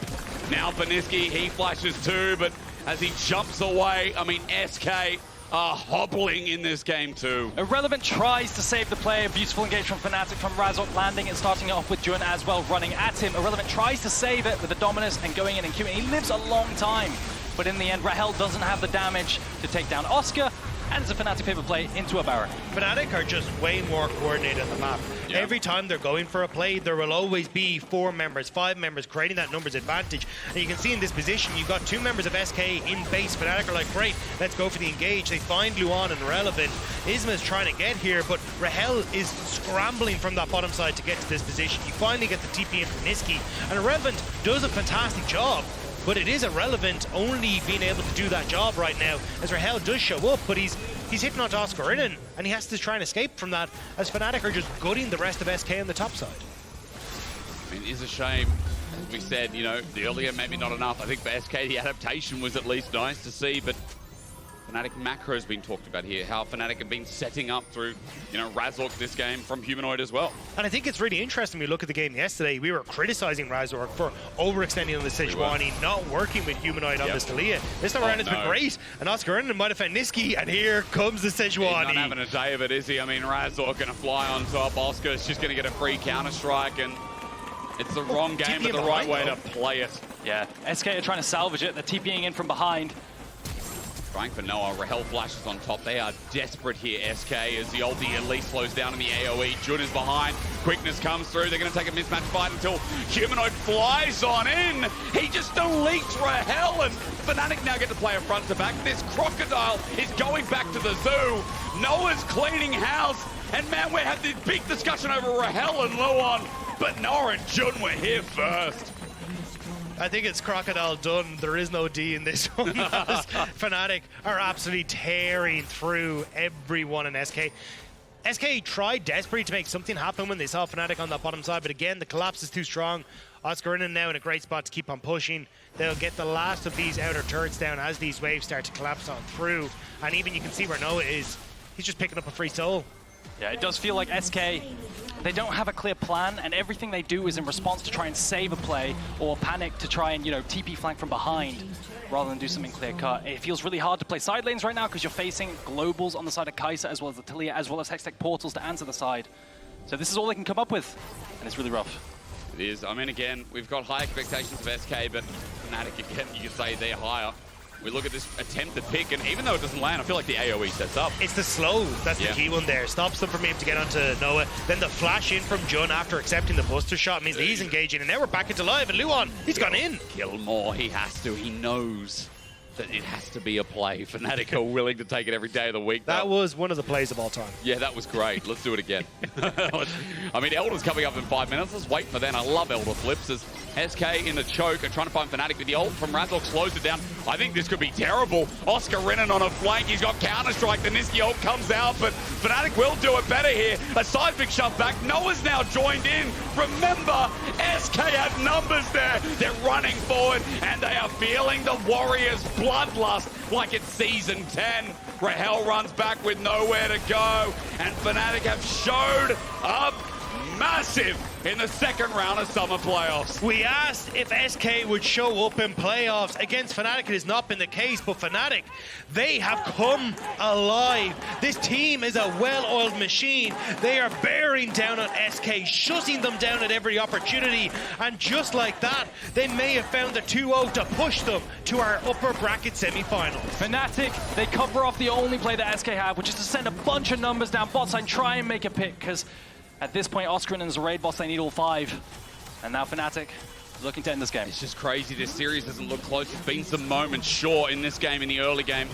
Now for Nisqy, he flashes too, but as he jumps away, I mean, SK are hobbling in this game too. Irrelevant tries to save the play. A beautiful engage from Fnatic, from Razork landing and starting it off with Jun as well running at him. Irrelevant tries to save it with the dominance and going in and queuing. He lives a long time, but in the end, Rahel doesn't have the damage to take down Oscar, and it's a Fnatic pivot play into a Baron. Fnatic are just way more coordinated on the map. Yeah. Every time they're going for a play, there will always be 4 members, 5 members, creating that numbers advantage. And you can see in this position, you've got 2 members of SK in base. Fnatic are like, great, let's go for the engage. They find Luon and Relevant. Isma is trying to get here, but Rahel is scrambling from that bottom side to get to this position. You finally get the TP in from Nisqy, and Relevant does a fantastic job. But it is Irrelevant only being able to do that job right now, as Rahel does show up, but he's hitting onto Oscarinin, and he has to try and escape from that, as Fnatic are just gutting the rest of SK on the top side. I mean, it is a shame. As we said, you know, the earlier maybe not enough. I think for SK, the adaptation was at least nice to see, but Fnatic macro has been talked about here, how Fnatic have been setting up through, you know, Razork this game from Humanoid as well. And I think it's really interesting, we look at the game yesterday, we were criticizing Razork for overextending on the Sejuani, not working with Humanoid on this Taliyah. This time around it's been great, and Oscarinin might have found Nisqy, and here comes the Sejuani. He's not having a day of it, is he? I mean, Razork going to fly on top, Oscar's just going to get a free counter-strike, and it's the wrong game, but the right way to play it. Yeah, SK are trying to salvage it, they're TPing in from behind. Trying for Noah, Rahel flashes on top. They are desperate here, SK, as the ulti at least slows down in the AoE. Jun is behind, quickness comes through. They're going to take a mismatch fight until Humanoid flies on in. He just deletes Rahel, and Fnatic now get to play a front to back. This crocodile is going back to the zoo. Noah's cleaning house, and man, we had this big discussion over Rahel and Luon, but Noah and Jun were here first. I think it's Crocodile done. There is no D in this one. Fnatic are absolutely tearing through everyone in SK. SK tried desperately to make something happen when they saw Fnatic on that bottom side, but again, the collapse is too strong. Oscarinin now in a great spot to keep on pushing. They'll get the last of these outer turrets down as these waves start to collapse on through. And even you can see where Noah is. He's just picking up a free soul. Yeah, it does feel like SK, they don't have a clear plan, and everything they do is in response to try and save a play or panic to try and, you know, TP flank from behind rather than do something clear-cut. It feels really hard to play side lanes right now because you're facing globals on the side of Kai'Sa as well as the Taliyah, as well as Hextech portals to answer the side. So this is all they can come up with, and it's really rough. It is. I mean, again, we've got high expectations of SK, but Fnatic, again, you could say they're higher. We look at this attempted pick, and even though it doesn't land, I feel like the AoE sets up. It's the slow that's the key one there. Stops them from being able to get onto Noah. Then the flash in from Jun after accepting the buster shot means that he's engaging, and now we're back into live, and Luon, he's gone in. Kill more, he has to. He knows that it has to be a play. Fnatic are willing to take it every day of the week. That was one of the plays of all time. Yeah, that was great. Let's do it again. I mean, Elder's coming up in 5 minutes. Let's wait for then. I love Elder flips as SK in the choke and trying to find Fnatic with the ult from Razork slows it down. I think this could be terrible. Oscarinin on a flank. He's got Counter-Strike. The Nisqy ult comes out, but Fnatic will do it better here. A seismic shove back. Noah's now joined in. Remember, SK have numbers there. They're running forward, and they are feeling the Warriors' bloodlust like it's season 10. Rahel runs back with nowhere to go, and Fnatic have showed up massive in the second round of Summer Playoffs. We asked if SK would show up in playoffs. Against Fnatic, it has not been the case, but Fnatic, they have come alive. This team is a well-oiled machine. They are bearing down on SK, shutting them down at every opportunity, and just like that, they may have found the 2-0 to push them to our upper bracket semi-finals. Fnatic, they cover off the only play that SK have, which is to send a bunch of numbers down bot side, try and make a pick, because at this point, Oscarinin's raid boss, they need all 5. And now Fnatic looking to end this game. It's just crazy. This series doesn't look close. There's been some moments, sure, in this game, in the early game.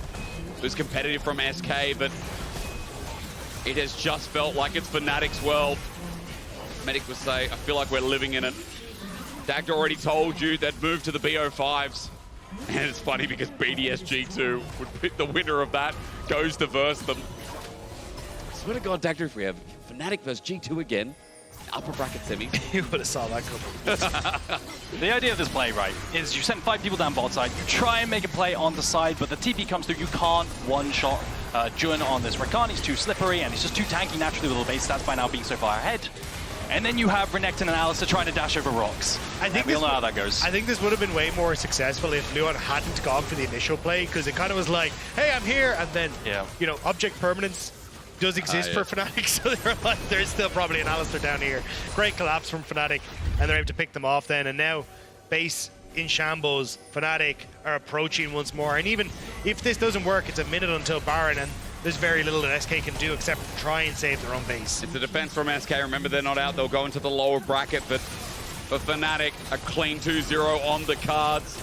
It was competitive from SK, but it has just felt like it's Fnatic's world. Medic would say, I feel like we're living in it. Dagda already told you they'd move to the BO5s. And it's funny because BDS G2 would pick the winner of that, goes to verse them. I swear to God, Dagda, if we have Fnatic versus G2 again, upper bracket semi. You would have saw that coming. The idea of this play, right, is you send 5 people down bot side, you try and make a play on the side, but the TP comes through, you can't one-shot Jun on this Rakan. He's too slippery, and he's just too tanky naturally with all base stats by now being so far ahead. And then you have Renekton and Alistar trying to dash over rocks. I think we all know how that goes. I think this would have been way more successful if Luon hadn't gone for the initial play, because it kind of was like, hey, I'm here, and then, you know, object permanence does exist for Fnatic, so they're like, there's still probably an Alistar down here. Great collapse from Fnatic, and they're able to pick them off then, and now base in shambles, Fnatic are approaching once more, and even if this doesn't work, it's a minute until Baron, and there's very little that SK can do except try and save their own base. It's a defense from SK. Remember, they're not out. They'll go into the lower bracket, but for Fnatic, a clean 2-0 on the cards.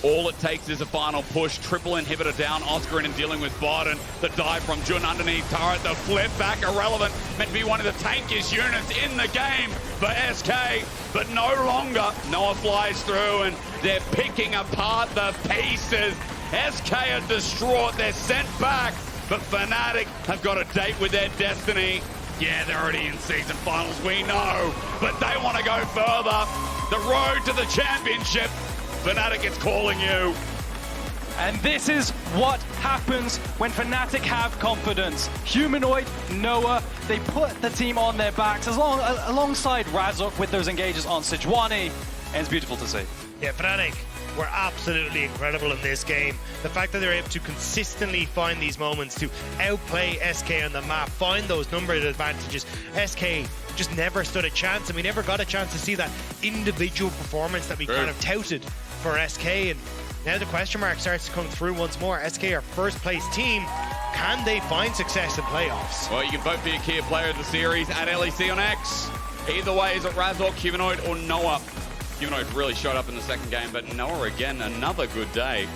All it takes is a final push. Triple inhibitor down. Oscarinin dealing with bot, and the dive from Jun underneath turret. The flip back, irrelevant. Meant to be one of the tankiest units in the game for SK, but no longer. Noah flies through, and they're picking apart the pieces. SK are distraught. They're sent back, but Fnatic have got a date with their destiny. Yeah, they're already in season finals, we know, but they want to go further. The road to the championship. Fnatic is calling you. And this is what happens when Fnatic have confidence. Humanoid, Noah, they put the team on their backs alongside Razork with those engages on Sejuani. And it's beautiful to see. Yeah, Fnatic were absolutely incredible in this game. The fact that they're able to consistently find these moments to outplay SK on the map, find those number advantages. SK just never stood a chance, and we never got a chance to see that individual performance that we kind of touted for SK, and now the question mark starts to come through once more. SK are first place team. Can they find success in playoffs? Well, you can vote for your key player of the series at LEC on X. Either way, is it Razork, Humanoid, or Noah? Humanoid really showed up in the second game, but Noah again, another good day.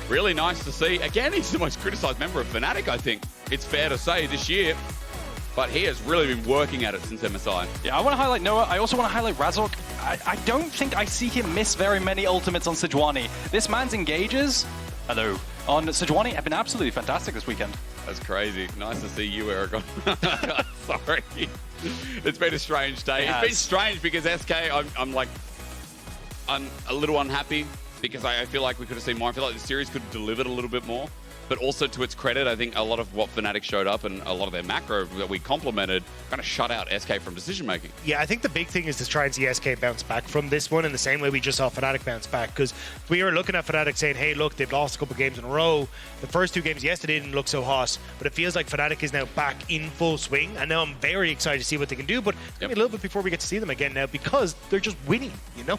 Really nice to see. Again, he's the most criticized member of Fnatic, I think. It's fair to say this year. But he has really been working at it since MSI. Yeah, I want to highlight Noah. I also want to highlight Razork. I don't think I see him miss very many ultimates on Sejuani. This man's engages, on Sejuani have been absolutely fantastic this weekend. That's crazy. Nice to see you, Eragon. Sorry. It's been a strange day. It's been strange because SK, I'm a little unhappy because I feel like we could have seen more. I feel like the series could have delivered a little bit more. but also to its credit, I think a lot of what Fnatic showed up and a lot of their macro that we complimented kind of shut out SK from decision making. Yeah, I think the big thing is to try and see SK bounce back from this one in the same way we just saw Fnatic bounce back. Because we were looking at Fnatic saying, hey, look, they've lost a couple games in a row. The first 2 games yesterday didn't look so hot, but it feels like Fnatic is now back in full swing. And now I'm very excited to see what they can do. But it's gonna be a little bit before we get to see them again now because they're just winning, you know?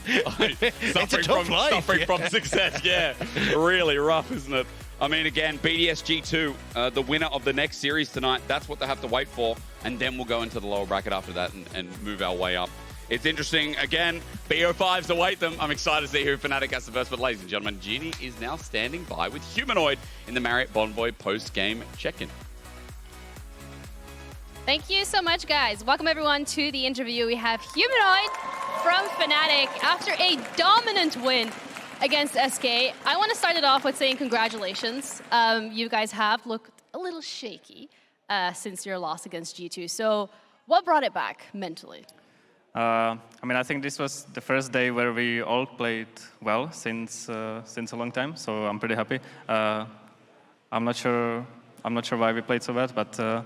It's a tough life. Suffering from success, yeah. Really rough, isn't it? I mean, again, BDS G2, the winner of the next series tonight, that's what they have to wait for. And then we'll go into the lower bracket after that and move our way up. It's interesting. Again, BO5s await them. I'm excited to see who Fnatic has the first. But ladies and gentlemen, Genie is now standing by with Humanoid in the Marriott Bonvoy post-game check-in. Thank you so much, guys. Welcome, everyone, to the interview. We have Humanoid from Fnatic after a dominant win against SK. I want to start it off with saying congratulations. You guys have looked a little shaky since your loss against G2. So what brought it back mentally? I mean, I think this was the first day where we all played well since a long time. So I'm pretty happy. I'm not sure why we played so bad, but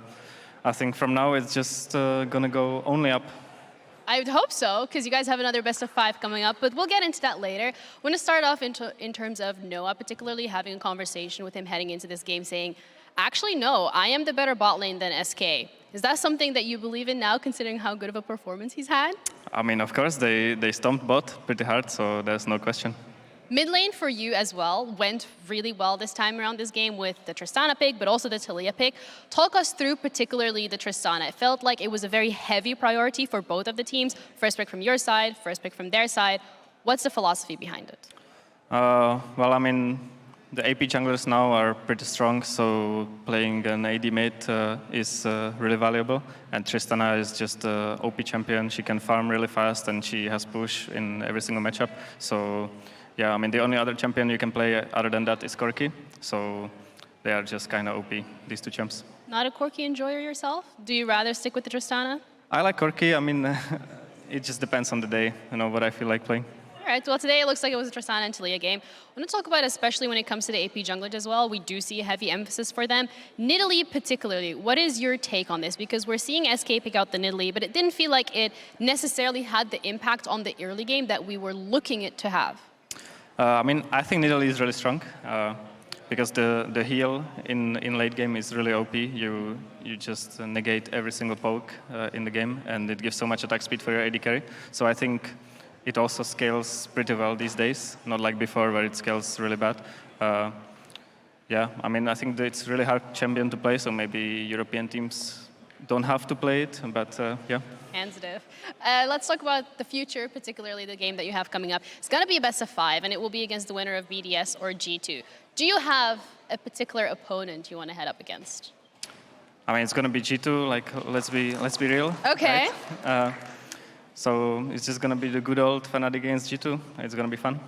I think from now it's just gonna go only up. I would hope so, because you guys have another best of 5 coming up, but we'll get into that later. I want to start off in terms of Noah, particularly having a conversation with him heading into this game saying, actually, no, I am the better bot lane than SK. Is that something that you believe in now, considering how good of a performance he's had? I mean, of course, they stomped bot pretty hard, so there's no question. Mid lane for you as well went really well this time around this game with the Tristana pick, but also the Taliyah pick. Talk us through particularly the Tristana. It felt like it was a very heavy priority for both of the teams. First pick from your side, first pick from their side. What's the philosophy behind it? Well, I mean, the AP junglers now are pretty strong, so playing an AD mate is really valuable. And Tristana is just an OP champion. She can farm really fast, and she has push in every single matchup. So yeah, I mean, the only other champion you can play other than that is Corki. So they are just kind of OP, these 2 champs. Not a Corki enjoyer yourself? Do you rather stick with the Tristana? I like Corki. I mean, it just depends on the day, you know, what I feel like playing. All right, well, today it looks like it was a Tristana and Taliyah game. I want to talk about, especially when it comes to the AP junglers as well, we do see a heavy emphasis for them. Nidalee particularly, what is your take on this? Because we're seeing SK pick out the Nidalee, but it didn't feel like it necessarily had the impact on the early game that we were looking it to have. I mean, I think Nidalee is really strong because the heal in late game is really OP. You just negate every single poke in the game, and it gives so much attack speed for your AD carry. So I think it also scales pretty well these days, not like before where it scales really bad. Yeah, I mean, I think that it's really hard champion to play, so maybe European teams don't have to play it, but yeah. Hansitive. Let's talk about the future, particularly the game that you have coming up. It's going to be a best of 5, and it will be against the winner of BDS or G2. Do you have a particular opponent you want to head up against? I mean, it's going to be G2. Like, let's be real. Okay. Right? So it's just going to be the good old Fnatic against G2. It's going to be fun.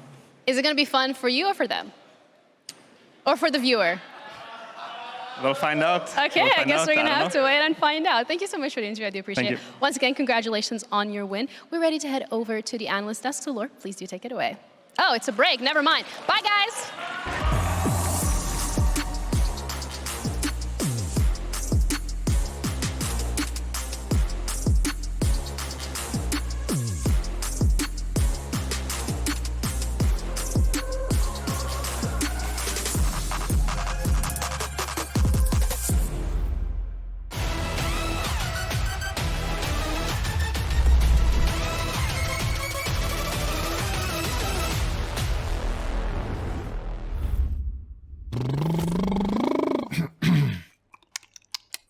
Is it going to be fun for you or for them? Or for the viewer? We'll find out. Okay, I guess we're going to have to wait and find out. Thank you so much for the interview. I do appreciate it. Thank you. Once again, congratulations on your win. We're ready to head over to the analyst desk. So, Laure, please do take it away. Oh, it's a break. Never mind. Bye, guys.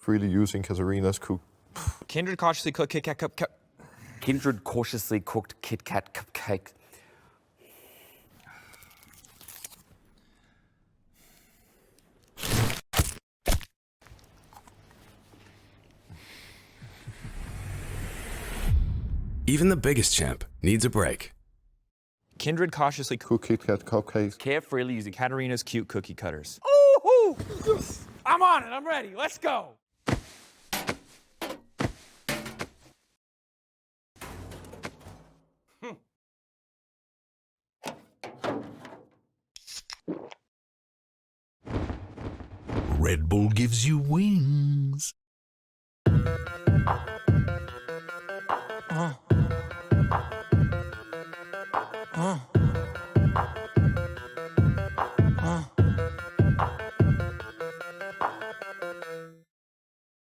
Freely using Katarina's cook. Kindred cautiously cooked Kit Kat cupcake. Kindred cautiously cooked Kit Kat cupcake. Even the biggest champ needs a break. Kindred cautiously Cook Kit Kat cupcakes. Care freely using Katarina's cute cookie cutters. Ooh! I'm on it. I'm ready. Let's go. Red Bull gives you wings.